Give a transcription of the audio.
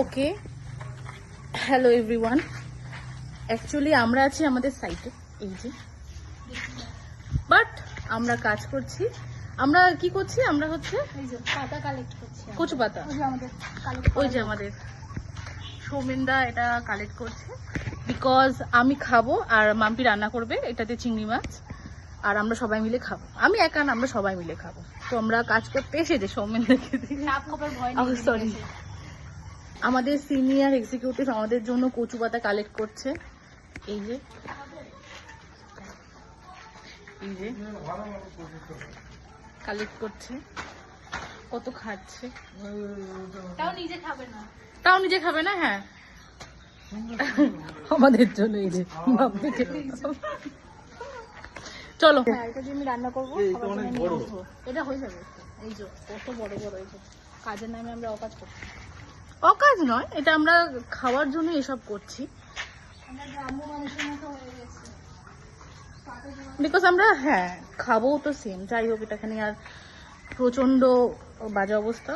ওকে, hello everyone. Actually আমরা আছি আমাদের সাইটে, এই যে, বাট আমরা কাজ করছি। আমরা কি করছি? আমরা হচ্ছে পাতা কালেক্ট করছি, কচু পাতা। ওই যে আমাদের সৌমেনদা এটা কালেক্ট করছে, বিকজ আমি খাবো আর মাম্পি রান্না করবে এটাতে চিংড়ি মাছ, আর আমরা সবাই মিলে খাবো। আমি একা না, আমরা সবাই মিলে খাবো। তো আমরা কাজ করতে এসেছি সৌমেনদাকে সরি, আমাদের সিনিয়র এক্সিকিউটিভ আমাদের জন্য কচু পাতা কালেক্ট করছে। এই যে কালেক্ট করছে, কত খাচ্ছে, তাও নিজে খাবে না। হ্যাঁ আমাদের জন্য এই যে চলো। এটা যে আমি রান্না করবো এটা হয়ে যাবে। এই যে কত বড় বড়, এই যে কাজের নামে আমরা অকাজ করছি। অকাজ নয়, এটা আমরা খাওয়ার জন্য এসব করছি, বিকজ আমরা খাবো তো সেম। যাই হোক, এটাখানে আর প্রচন্ড বাজে অবস্থা।